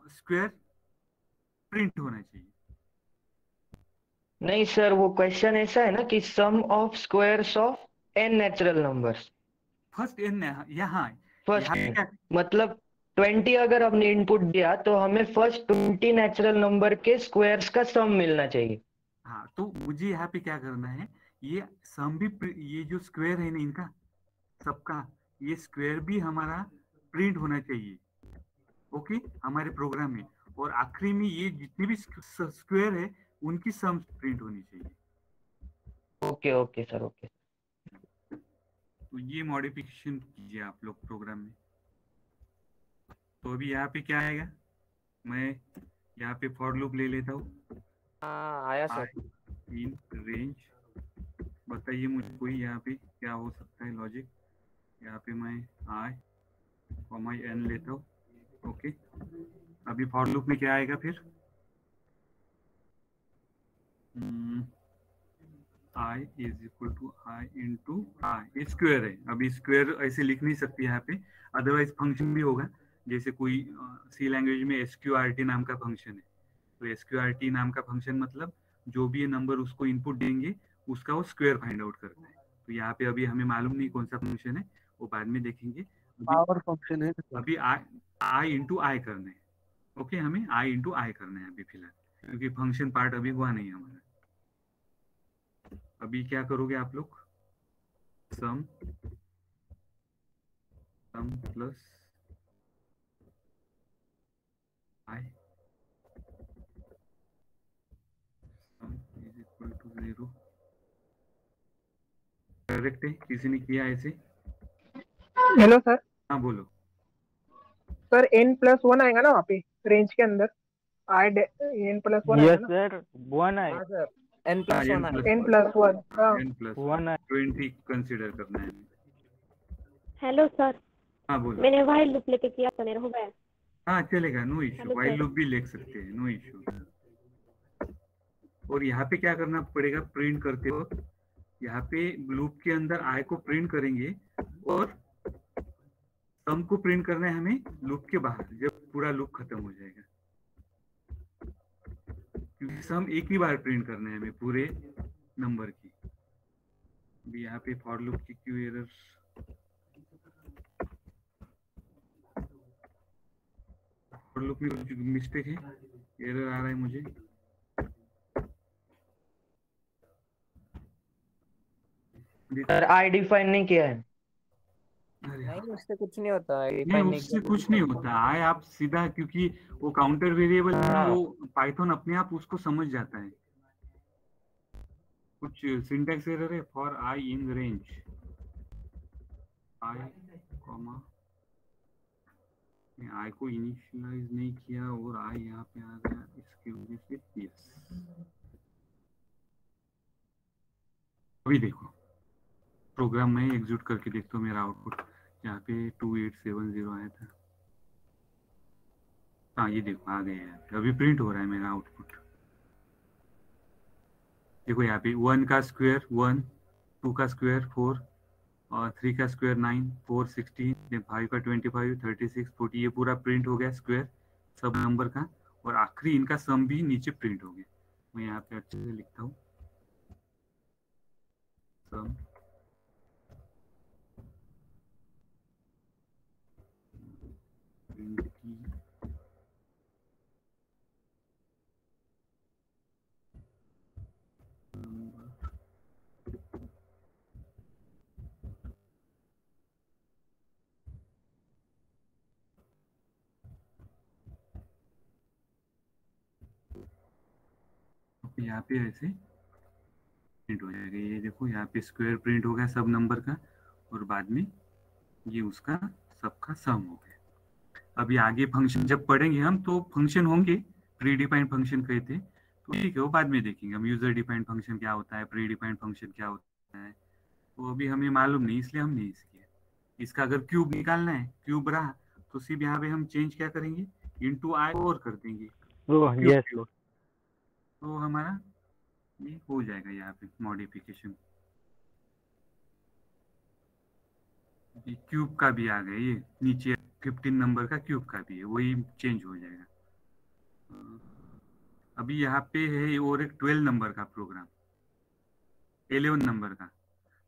स्क्वायर प्रिंट होना चाहिए। नहीं सर वो क्वेश्चन ऐसा है ना कि sum of squares of n natural numbers, first n यहाँ फर्स्ट यहाँ क्या, मतलब 20 अगर हमने इनपुट दिया तो हमें फर्स्ट 20 नेचुरल नंबर के स्क्वायर्स का सम मिलना चाहिए। हाँ तो मुझे यहाँ पे क्या करना है, ये सम भी ये जो स्क्वायर है ना इनका सबका, ये स्क्वायर भी हमारा प्रिंट होना चाहिए ओके हमारे प्रोग्राम में, और आखिरी में ये जितने भी स्क्वायर है उनकी सम प्रिंट होनी चाहिए। Okay okay sir okay. तो ये मॉडिफिकेशन कीजिए आप लोग प्रोग्राम में। तो अभी यहाँ पे क्या आएगा, मैं यहाँ पे फॉर लूप ले लेता हूँ। हाँ आया सर। इन रेंज बताइए मुझे कोई यहाँ पे क्या हो सकता है लॉजिक। यहाँ पे मैं आई कॉमा एन लेता हूँ ओके। अभी फॉर लूप में क्या आएगा फिर, i is equal to i into i, square है, अभी स्क्वायर ऐसे लिख नहीं सकते यहाँ पे, अदरवाइज फंक्शन भी होगा, जैसे कोई सी लैंग्वेज में SQRT नाम का फंक्शन है, तो SQRT नाम का फंक्शन मतलब जो भी ये नंबर उसको इनपुट देंगे उसका वो स्क्वायर फाइंड आउट करता है। तो यहाँ पे अभी हमें मालूम नहीं कौन सा फंक्शन है, वो बाद में देखेंगे। पावर फंक्शन है अभी आई इंटू आई करना है ओके, हमें आई इंटू आई करना है अभी फिलहाल, क्योंकि फंक्शन पार्ट अभी हुआ नहीं हमारा। अभी क्या करोगे आप लोग, sum plus i sum is equal to 0, correct है, किसी ने किया ऐसे? Hello sir. हाँ बोलो। सर n+1 आएगा ना वहाँ पे रेंज के अंदर, आई n+1 आएगा यस ना? सर 1 आए हाँ सर n+1 आया। n+1 हाँ। n+1 20 कंसीडर करना है। हेलो सर, हाँ बोलो। मैंने व्हाइल लूप लेके किया था, मेरा हो गया। हाँ चलेगा, no issue, hello while sir. Loop भी लिख सकते हैं, नो इश्यू। और यहाँ पे क्या करना पड़ेगा, प्रिंट करते वक्त यहाँ पे लूप के अंदर आई को प्रिंट करेंगे और सम को प्रिंट करना है हमें लूप के बाहर, जब पूरा लूप खत्म हो जाएगा, क्योंकि सम एक ही बार प्रिंट करना है हमें पूरे नंबर की। अभी यहाँ पे फॉर लूप की क्यों एरर, फॉर लूप में कुछ मिस्टेक है, एरर आ रहा है मुझे। सर आई डिफाइन नहीं किया है। नहीं, उससे कुछ नहीं होता है, नहीं, डिफाइन नहीं उससे किया कुछ नहीं होता आए आप सीधा, क्योंकि वो काउंटर वेरिएबल है ना, हाँ। वो पाइथन अपने आप उसको समझ जाता है। कुछ सिंटैक्स एरर है। For i in range i comma, i को इनिशियलाइज नहीं किया और आई यहाँ पे आ गया, इसकी वजह से यस। अभी देखो प्रोग्राम में एग्जीक्यूट करके देखता हूँ मेरा आउटपुट। यहाँ पे 2870 आया था। हाँ ये देखो आ गया है, अभी प्रिंट हो रहा है मेरा आउटपुट। देखो यहाँ पे 1 का स्क्वायर 1, 2 का स्क्वायर 4 और 3 का स्क्वायर 9, 4 16, 5 का 25, 36, 40, ये पूरा प्रिंट हो गया स्क्वायर सब नंबर का। और आखिरी इनका सम भी नीचे प्रिंट हो गया। मैं यहाँ पे अच्छे से लिखता हूँ सम प्रिंट की यहाँ पे ऐसे प्रिंट हो जाएगा। ये देखो यहाँ पे स्क्वायर प्रिंट हो गया सब नंबर का, और बाद में ये उसका सबका सम हो गया। अभी आगे फंक्शन जब पढ़ेंगे हम तो फंक्शन होंगे, प्री डिफाइंड फंक्शन कहते हैं, तो ठीक है वो बाद में देखेंगे हम। यूजर डिफाइंड फंक्शन क्या होता है, प्री डिफाइंड फंक्शन क्या होता है, वो अभी हमें मालूम नहीं, इसलिए हम नहीं किया। इसका अगर क्यूब निकालना है, क्यूब रहा तो सिर्फ यहाँ पे हम चेंज क्या करेंगे, इंटू आई और कर देंगे यस सर। तो हमारा ये हो जाएगा यहाँ पे मॉडिफिकेशन। क्यूब का भी आ गया, ये नीचे 15 नंबर का क्यूब का भी है, वही चेंज हो जाएगा। अभी यहाँ पे है और एक 12 नंबर का प्रोग्राम, 11 नंबर का।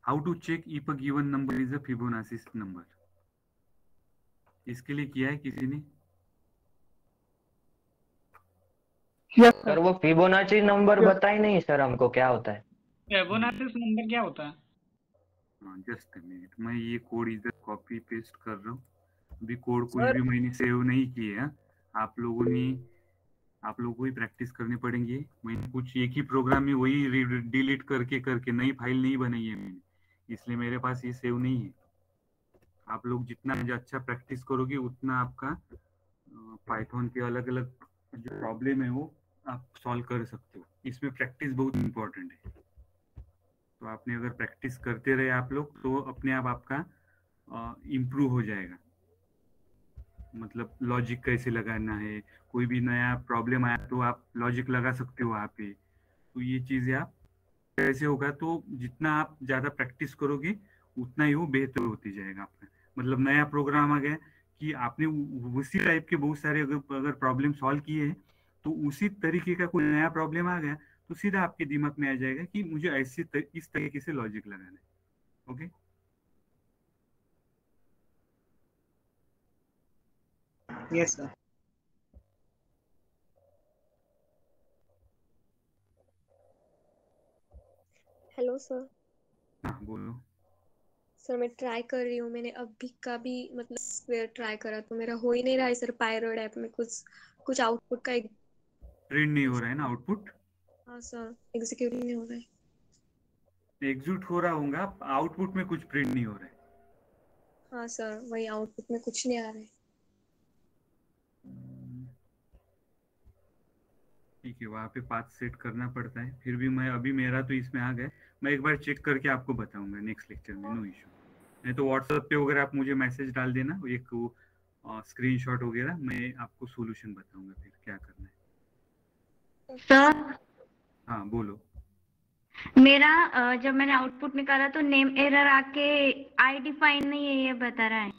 How to check if a given number is a Fibonacci number. इसके लिए किया है किसी ने? सर वो फिबोनाची नंबर बता ही नहीं सर हमको क्या होता है। फिबोनाची नंबर क्या होता है? जस्ट मिनट, मैं ये कोड इधर कॉपी पेस्ट कर रहा हूँ। अभी कोड कुछ सर भी मैंने सेव नहीं किए हैं। आप लोगों को ही प्रैक्टिस करनी पड़ेंगे। मैंने कुछ एक ही प्रोग्राम में वही डिलीट करके करके नई फाइल नहीं बनाई है मैंने, इसलिए मेरे पास ये सेव नहीं है। आप लोग जितना अच्छा प्रैक्टिस करोगे उतना आपका पाइथन के अलग अलग जो प्रॉब्लम है वो आप सॉल्व कर सकते हो। इसमें प्रैक्टिस बहुत इम्पोर्टेंट है। तो आपने अगर प्रैक्टिस करते रहे आप लोग तो अपने आप आपका इम्प्रूव हो जाएगा। मतलब लॉजिक कैसे लगाना है, कोई भी नया प्रॉब्लम आया तो आप लॉजिक लगा सकते हो वहाँ पे। तो ये चीज़ें आप कैसे होगा, तो जितना आप ज़्यादा प्रैक्टिस करोगे उतना ही वो बेहतर होती जाएगा आपका। मतलब नया प्रोग्राम आ गया कि आपने उसी टाइप के बहुत सारे अगर प्रॉब्लम सॉल्व किए हैं, तो उसी तरीके का कोई नया प्रॉब्लम आ गया तो सीधा आपके दिमाग में आ जाएगा कि मुझे इस तरीके से लॉजिक लगाना है। Okay yes sir. Hello sir. हाँ बोलो। सर मैं ट्राई कर रही हूँ, मैंने अभी का भी मतलब स्क्वायर ट्राई करा तो मेरा हो ही नहीं रहा है सर। पायरोड ऐप में कुछ आउटपुट का प्रिंट नहीं हो रहा है ना आउटपुट? हाँ सर, एग्जीक्यूट नहीं हो रहा है। एग्जीक्यूट हो रहा होगा, आउटपुट में कुछ प्रिंट नहीं हो रहा है। हाँ सर, वही आउटपुट में कुछ नहीं आ रहा है। ठीक है, वहाँ पे पाथ सेट करना पड़ता है। फिर भी मैं अभी मेरा तो इसमें आ गया, मैं एक बार चेक करके आपको बताऊंगा नेक्स्ट लेक्चर में, नो इशू। नहीं तो व्हाट्सएप पे वगैरह आप मुझे मैसेज डाल देना, एक स्क्रीनशॉट वगैरह, मैं आपको सॉल्यूशन बताऊंगा फिर क्या करना है। सर हाँ बोलो। मेरा जब मैंने आउटपुट निकाला तो नेम एरर आके आई डिफाइन नहीं है ये बता रहा है।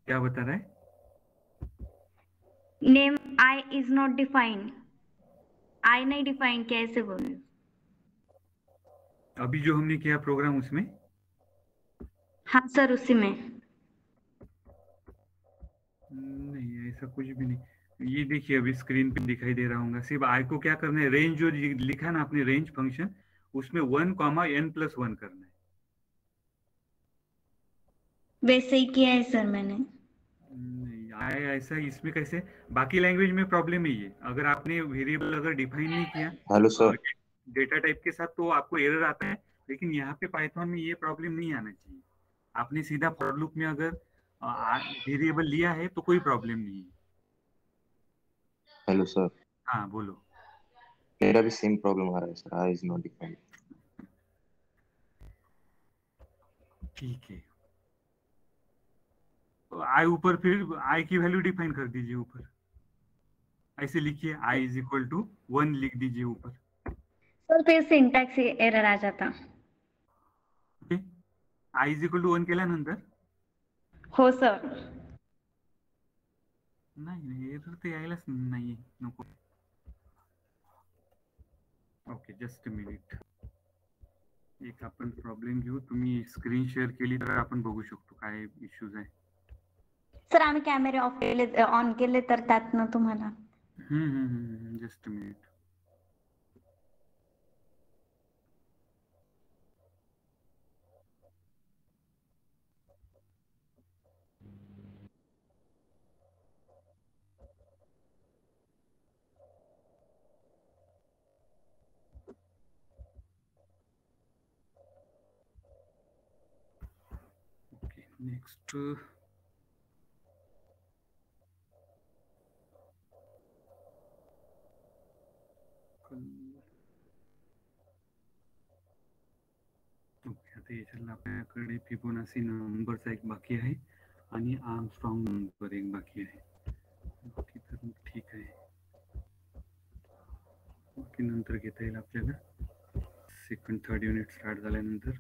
क्या बता रहा है? Name i is not defined, i नहीं डिफाइन कैसे बोले? अभी जो हमने किया प्रोग्राम उसमें? हाँ सर उसी में। नहीं ऐसा कुछ भी नहीं। ये देखिए अभी स्क्रीन पे दिखाई दे रहा होगा। सिर्फ आई को क्या करना है, रेंज जो लिखा है ना आपने रेंज फंक्शन, उसमें 1,n+1 करना है। वैसे ही किया है सर मैंने। नहीं आए ऐसा इसमें कैसे, बाकी लैंग्वेज में प्रॉब्लम ही है। अगर आपने वेरिएबल अगर डिफाइन नहीं किया हेलो सर। डेटा टाइप के साथ तो आपको एरर आता है, लेकिन यहाँ पे पाइथन में ये प्रॉब्लम नहीं आना चाहिए। आपने सीधा फॉर लूप में अगर वेरिएबल लिया है तो कोई प्रॉब्लम नहीं है। Hello sir. हाँ बोलो। मेरा भी सेम प्रॉब्लम आ रहा है sir, I is not defined. ठीक है, तो आई ऊपर फिर आई की वैल्यू डिफाइन कर दीजिए ऊपर, ऐसे लिखिए आई इज इक्वल टू 1 लिख दीजिए ऊपर। सर फिर सिंटैक्स एरर आ जाता। आई इज इक्वल टू 1 केल्यानंतर हो सर। नाही एरर तर यायलाच नाहीये, नको। ओके जस्ट अ मिनिट, एक आपण प्रॉब्लेम घेऊ। तुम्ही स्क्रीन शेअर केली तर आपण बघू शकतो काय इश्यूज आहे। सर आम्ही कॅमेरे ऑन केले तर त्यातनं तुम्हाला। Just a minute. Okay next आता याच्याला आपल्याकडे फिबोनाची नंबरचा एक बाकी आहे आणि आर्मस्ट्रॉंग नंबर एक बाकी आहे। बाकी तर ठीक आहे, बाकी नंतर घेता येईल आपल्याला सेकंड थर्ड युनिट स्टार्ट झाल्यानंतर।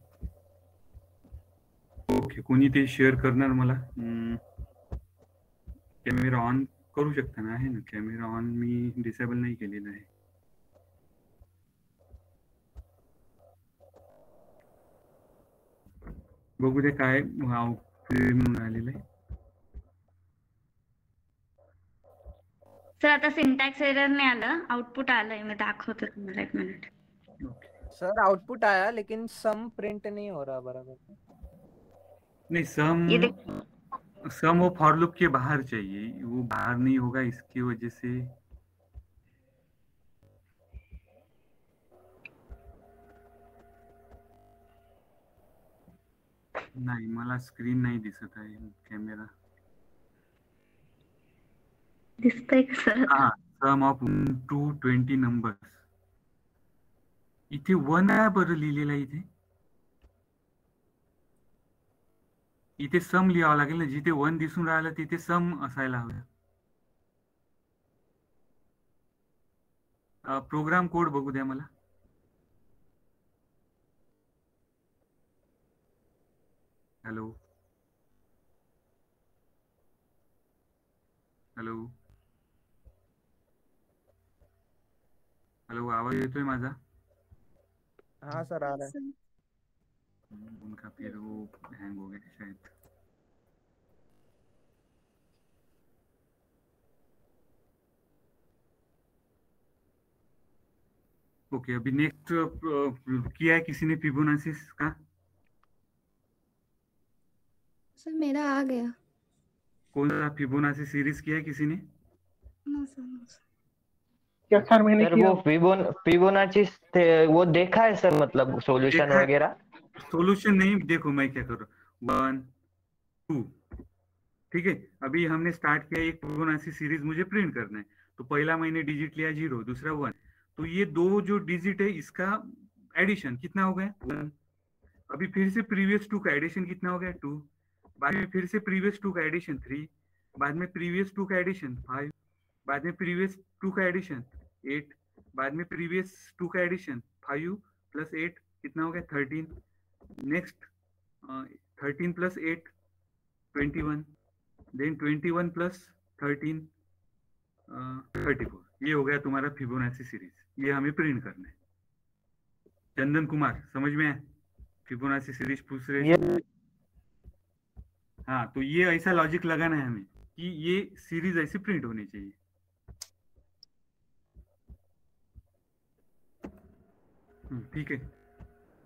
ओके कोणी ते शेअर करणार मला? कॅमेरा ऑन करू शकता ना? आहे ना कॅमेरा ऑन, मी डिसेबल नाही केलेला आहे। बघू दे काय म्हणून आलेलं आहे। सर आता सिंटॅक्स एरर नाही आलं, आउटपुट आलंय, मैं दाखवते तुम्हाला एक मिनिट। सर आउटपुट आया लेकिन सम प्रिंट नहीं हो रहा बराबर। नहीं सम वो फॉर लूप के बाहर चाहिए, वो बाहर नहीं होगा, इसकी वजह से नाही मला स्क्रीन नाही दिसत आहे कॅमेरा। दिसतंय का सर? हाँ सम ऑफ 220 नंबर्स, इथे 1 आहे बरं लिहिलेला इथे। इथे सम लिहावं लागेल ना, जिथे 1 दिसून राहिलं तिथे सम असायला हवं। प्रोग्राम कोड बघू द्या मला। हेलो हेलो हेलो, आवाज येतोय माझा? हाँ सर आ रहा है। उनका फिर वो हैंग हो गया शायद। ओके अभी नेक्स्ट किया है किसी ने फिबोनाची का? सर मेरा आ गया। कौन सा फिबोनाची सीरीज किया है किसी ने? No sir no sir. क्या सर मैंने सर किया? वो फिबोनाची वो देखा है सर, मतलब सॉल्यूशन वगैरह? सॉल्यूशन नहीं, देखो मैं क्या करूँ 1 2 ठीक है। अभी हमने स्टार्ट किया, एक फिबोनाची सीरीज मुझे प्रिंट करना है, तो पहला मैंने डिजिट लिया 0, दूसरा 1, तो ये दो जो डिजिट है इसका एडिशन कितना हो गया 1। अभी फिर से प्रीवियस 2 का एडिशन कितना हो गया 2, बाद में फिर से प्रीवियस 2 का एडिशन 3, बाद में प्रीवियस 2 का एडिशन 5, बाद में प्रीवियस 2 का एडिशन 8, बाद में प्रीवियस 2 का एडिशन 5 + 8 कितना हो गया 13। Next 13 + 8 21, then 21 + 13 34। ये हो गया तुम्हारा फिबोनाची सीरीज, ये हमें प्रिंट करना है। चंदन कुमार समझ में आया? फिबोनाची सीरीज पूछ रहे थे। हाँ तो ये ऐसा लॉजिक लगाना है हमें कि ये सीरीज ऐसे प्रिंट होनी चाहिए। ठीक है,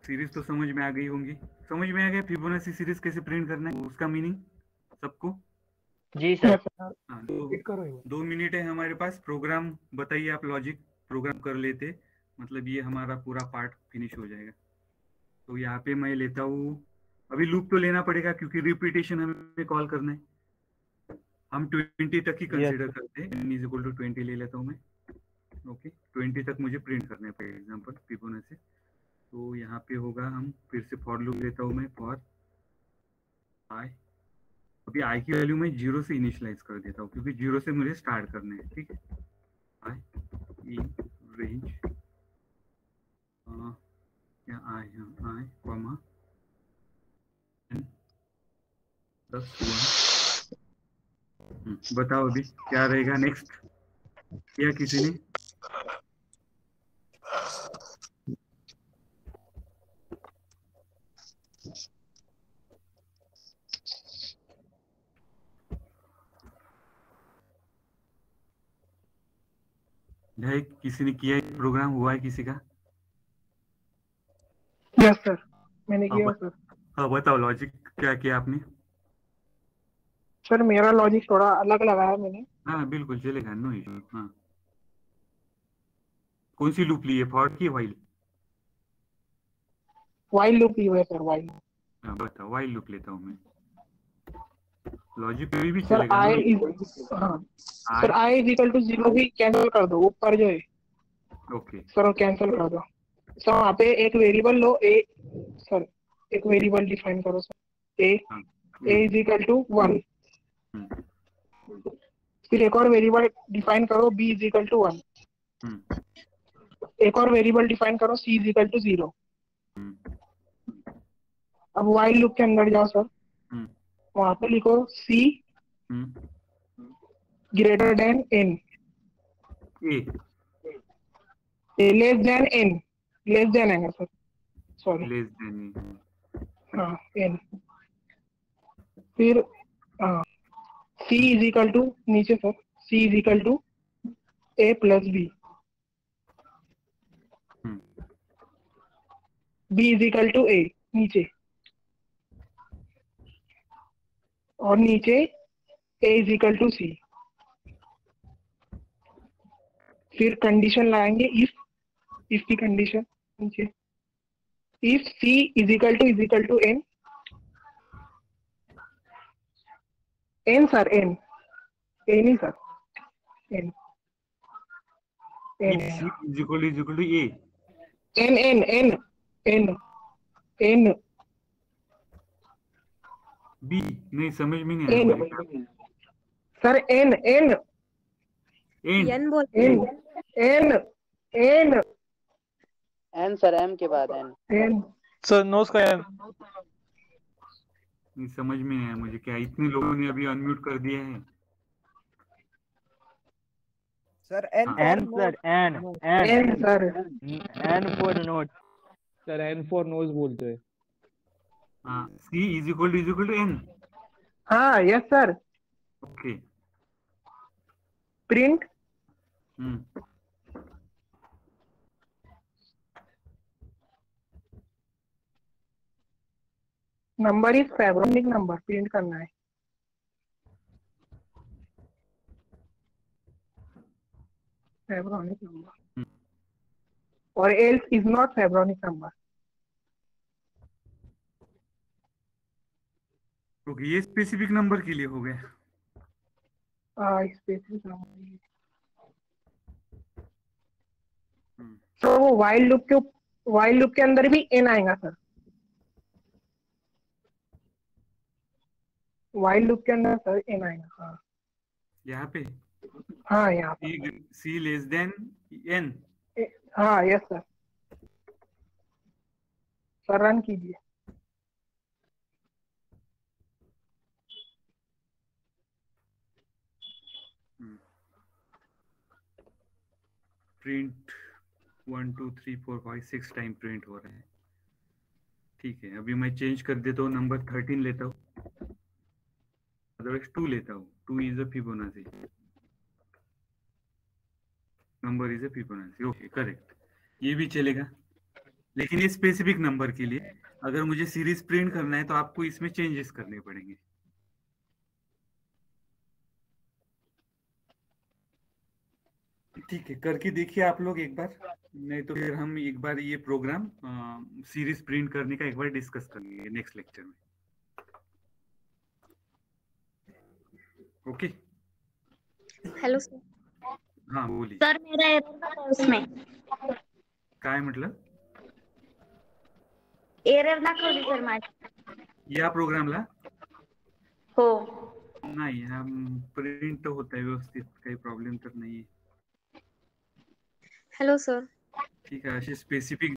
सीरीज तो समझ में आ गई होंगी। समझ में आ गया फिबोनाची सीरीज कैसे प्रिंट करना है, उसका मीनिंग सबको? जी सर। हाँ, तो 2 मिनट है हमारे पास। प्रोग्राम बताइए आप, लॉजिक प्रोग्राम कर लेते, मतलब ये हमारा पूरा पार्ट फिनिश हो जाएगा। तो यहाँ पे मैं लेता हूँ, अभी लूप तो लेना पड़ेगा क्योंकि रिपीटेशन हमें कॉल करना है। हम 20 तक ही कंसीडर करते हैं, n इज इक्वल टू 20 ले लेता हूँ मैं। ओके, 20 तक मुझे प्रिंट करना है फॉर एग्जाम्पल फिबोनाची। तो यहाँ पे होगा, हम फिर से फॉर लूप लेता हूँ मैं, फॉर आई। अभी आई की वैल्यू मैं 0 से इनिशियलाइज कर देता हूँ क्योंकि 0 से मुझे स्टार्ट करना है। ठीक है, आई इन रेंज या आई कॉमा n +1। बताओ अभी क्या रहेगा नेक्स्ट, क्या किसी ने? भाई किसी ने किया है प्रोग्राम, हुआ है किसी का? यस सर, मैंने किया सर। हाँ बताओ लॉजिक क्या किया आपने? सर मेरा लॉजिक थोड़ा अलग लगाया मैंने। हाँ बिल्कुल चलेगा, नो इशू। हाँ, कौन सी लूप ली है, फॉर की वाइल? वाइल लूप ही हुआ है सर, वाइल। हाँ बताओ, वाइल लूप लेता हूँ मैं। लॉजिक कोई भी सर चलेगा। आई इज, हाँ sir, I is equal to 0 भी कैंसिल कर दो, ऊपर जो है ओके सर कैंसिल कर दो। सर वहाँ पे एक वेरिएबल लो ए, सर एक वेरिएबल डिफाइन करो sir, A is equal to 1। फिर एक और वेरिएबल डिफाइन करो, बी इज इक्वल टू 1। एक और वेरिएबल डिफाइन करो, सी इज इक्वल टू 0। अब वाइल लूप के अंदर जाओ सर, वहां पे लिखो C greater than N, less than N, less than है सर, सॉरी लेस देन, हाँ एन। फिर सी इज इक्वल टू, नीचे sir C is equal to A plus B, B is equal to A नीचे, और नीचे A is equal to C. फिर condition लगाएंगे, if की कंडीशन नीचे, if C is equal to N, N sir N, N ही sir, N N is equal to A, N N N N N B नहीं समझ में नहीं आया मुझे। सर एन एन एन बोल N N N N sir, M के बाद एन। एन सर नोस का एन। नहीं समझ में नहीं आया मुझे, क्या इतने लोगों ने अभी अनम्यूट कर दिया है? Sir N N sir, N N sir, N for note sir, N for nose बोलते हैं। हाँ, C is equal to N. हाँ yes sir. Okay, print number is Fibonacci number, print करना है फेब्रोनिक नंबर, और else is not Fibonacci number. Okay, ये specific number के लिए हो गया। स्पेसिफिक नंबर, तो वो वाइल लूप के अंदर भी एन आएगा सर, वाइल लूप के अंदर सर एन आएगा। हाँ यहाँ पे, हाँ यहाँ पे सी लेस देन एन। हाँ यस सर। सर रन कीजिए। प्रिंट 1 2 3 4 5 6 टाइम प्रिंट हो रहा है। ठीक है, अभी मैं चेंज कर देता हूँ, नंबर 13 लेता हूँ, अदरवाइज 2 लेता हूँ। 2 is a Fibonacci number, is a Fibonacci. Okay correct, ये भी चलेगा। लेकिन ये स्पेसिफिक नंबर के लिए, अगर मुझे सीरीज प्रिंट करना है तो आपको इसमें चेंजेस करने पड़ेंगे। ठीक है, करके देखिए आप लोग एक बार, नहीं तो फिर हम एक बार ये प्रोग्राम सीरीज प्रिंट करने का एक बार डिस्कस करेंगे नेक्स्ट लेक्चर में। Okay, hello sir. हाँ बोलिए। सर मेरा एरर नका उसमें काय म्हटलं? एरर दाखवली सर माझी। या प्रोग्रामला हो नाही, हा प्रिंट होत आहे व्यवस्थित, काही प्रॉब्लेम तर नाहीये। Hello sir. ठीक आहे, असे स्पेसिफिक